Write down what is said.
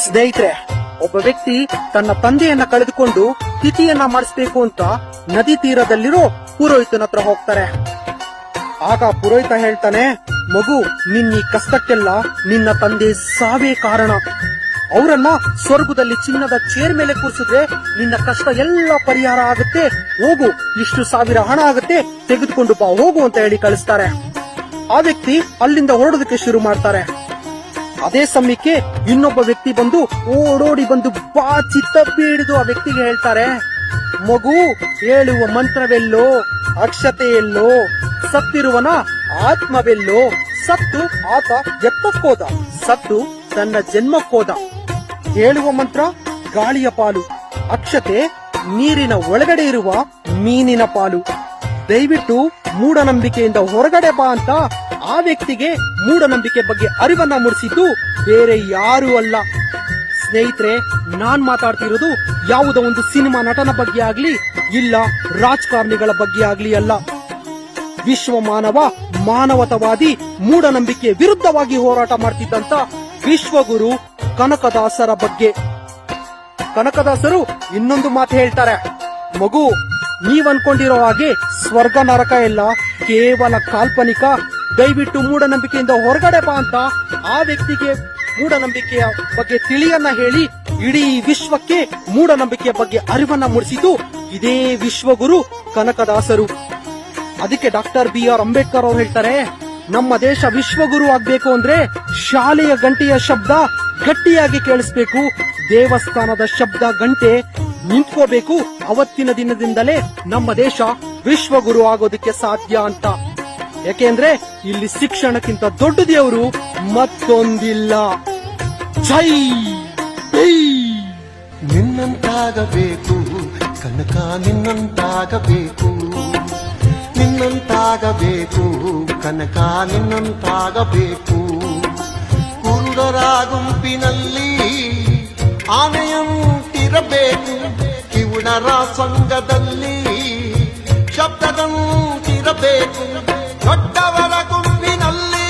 ಸ್ನೇಹಿತರೆ, ಒಬ್ಬ ವ್ಯಕ್ತಿ ತನ್ನ ತಂದೆಯನ್ನ ಕಳೆದುಕೊಂಡು ತಿಥಿಯನ್ನ ಮಾಡಿಸ್ಬೇಕು ಅಂತ ನದಿ ತೀರದಲ್ಲಿರೋ ಪುರೋಹಿತನ ಹತ್ರ ಹೋಗ್ತಾರೆ. ಆಗ ಪುರೋಹಿತ ಹೇಳ್ತಾನೆ, ಮಗು, ನಿನ್ನ ಈ ಕಷ್ಟಕ್ಕೆಲ್ಲ ನಿನ್ನ ತಂದೆ ಸಾವೇ ಕಾರಣ. ಅವರನ್ನ ಸ್ವರ್ಗದಲ್ಲಿ ಚಿನ್ನದ ಚೇರ್ ಮೇಲೆ ಕೂರಿಸಿದ್ರೆ ನಿನ್ನ ಕಷ್ಟ ಎಲ್ಲ ಪರಿಹಾರ ಆಗುತ್ತೆ. ಹೋಗು, ಇಷ್ಟು ಸಾವಿರ ಹಣ ಆಗುತ್ತೆ, ತೆಗೆದುಕೊಂಡು ಬಾ ಹೋಗು ಅಂತ ಹೇಳಿ ಕಳಿಸ್ತಾರೆ. ಆ ವ್ಯಕ್ತಿ ಅಲ್ಲಿಂದ ಹೊರಡೋದಕ್ಕೆ ಶುರು ಮಾಡ್ತಾರೆ. ಅದೇ ಸಮಯಕ್ಕೆ ಇನ್ನೊಬ್ಬ ವ್ಯಕ್ತಿ ಬಂದು ಓಡೋಡಿ ಬಂದು ಬಾಚಿ ತಪ್ಪಿ ಹಿಡಿದು ಆ ವ್ಯಕ್ತಿಗೆ ಹೇಳ್ತಾರೆ, ಮಗು, ಹೇಳುವ ಮಂತ್ರವೆಲ್ಲೋ, ಅಕ್ಷತೆ ಎಲ್ಲೋ, ಸತ್ತಿರುವನ ಆತ್ಮವೆಲ್ಲೋ. ಸತ್ತು ಆತ ಎತ್ತಕ್ಕೋದ, ಸತ್ತು ತನ್ನ ಜನ್ಮಕ್ಕೋದ. ಹೇಳುವ ಮಂತ್ರ ಗಾಳಿಯ ಪಾಲು, ಅಕ್ಷತೆ ನೀರಿನ ಒಳಗಡೆ ಇರುವ ಮೀನಿನ ಪಾಲು. ದಯವಿಟ್ಟು ಮೂಢನಂಬಿಕೆಯಿಂದ ಹೊರಗಡೆ ಬಾ ಅಂತ ಆ ವ್ಯಕ್ತಿಗೆ ಮೂಢನಂಬಿಕೆ ಬಗ್ಗೆ ಅರಿವನ್ನ ಮೂಡಿಸಿದ್ದು ಬೇರೆ ಯಾರೂ ಅಲ್ಲ. ಸ್ನೇಹಿತರೆ, ನಾನ್ ಮಾತಾಡ್ತಿರೋದು ಯಾವುದೋ ಒಂದು ಸಿನಿಮಾ ನಟನ ಬಗ್ಗೆ ಆಗ್ಲಿ, ಇಲ್ಲ ರಾಜಕಾರಣಿಗಳ ಬಗ್ಗೆ ಆಗ್ಲಿ ಅಲ್ಲ. ವಿಶ್ವ ಮಾನವ, ಮಾನವತಾವಾದಿ, ಮೂಢನಂಬಿಕೆ ವಿರುದ್ಧವಾಗಿ ಹೋರಾಟ ಮಾಡ್ತಿದ್ದಂತ ವಿಶ್ವಗುರು ಕನಕದಾಸರ ಬಗ್ಗೆ. ಕನಕದಾಸರು ಇನ್ನೊಂದು ಮಾತು ಹೇಳ್ತಾರೆ, ಮಗು, ನೀವ್ ಅನ್ಕೊಂಡಿರೋ ಹಾಗೆ ಸ್ವರ್ಗ ನರಕ ಎಲ್ಲ ಕೇವಲ ಕಾಲ್ಪನಿಕ. ದಯವಿಟ್ಟು ಮೂಢನಂಬಿಕೆಯಿಂದ ಹೊರಗಡೆ ಬಾ ಅಂತ ಆ ವ್ಯಕ್ತಿಗೆ ಮೂಢನಂಬಿಕೆಯ ಬಗ್ಗೆ ತಿಳಿಯನ್ನ ಹೇಳಿ ಇಡೀ ವಿಶ್ವಕ್ಕೆ ಮೂಢನಂಬಿಕೆಯ ಬಗ್ಗೆ ಅರಿವನ್ನ ಮೂಡಿಸಿದ್ದು ಇದೇ ವಿಶ್ವಗುರು ಕನಕದಾಸರು. ಅದಕ್ಕೆ ಡಾಕ್ಟರ್ BR ಅಂಬೇಡ್ಕರ್ ಅವರು ಹೇಳ್ತಾರೆ, ನಮ್ಮ ದೇಶ ವಿಶ್ವಗುರು ಆಗ್ಬೇಕು ಅಂದ್ರೆ ಶಾಲೆಯ ಗಂಟೆಯ ಶಬ್ದ ಗಟ್ಟಿಯಾಗಿ ಕೇಳಿಸ್ಬೇಕು, ದೇವಸ್ಥಾನದ ಶಬ್ದ ಗಂಟೆ ನಿಂತ್ಕೋಬೇಕು. ಅವತ್ತಿನ ದಿನದಿಂದಲೇ ನಮ್ಮ ದೇಶ ವಿಶ್ವಗುರು ಆಗೋದಕ್ಕೆ ಸಾಧ್ಯ ಅಂತ. ಯಾಕೆಂದ್ರೆ ಇಲ್ಲಿ ಶಿಕ್ಷಣಕ್ಕಿಂತ ದೊಡ್ಡ ದೇವರು ಮತ್ತೊಂದಿಲ್ಲ. ಜೈ ಜೈ. ನಿನ್ನಂತಾಗಬೇಕು ಕನಕ, ನಿನ್ನಂತಾಗಬೇಕು, ನಿನ್ನಂತಾಗಬೇಕು ಕನಕ, ನಿನ್ನಂತಾಗಬೇಕು. ಕುರುಡರ ಗುಂಪಿನಲ್ಲಿ ಆನೆಯಂತಿರಬೇಕು, ಕಿವುಡರ ಸಂಘದಲ್ಲಿ ಶಬ್ದದಂತಿರಬೇಕು. ದೊಡ್ಡವರ ಗುಂಪಿನಲ್ಲಿ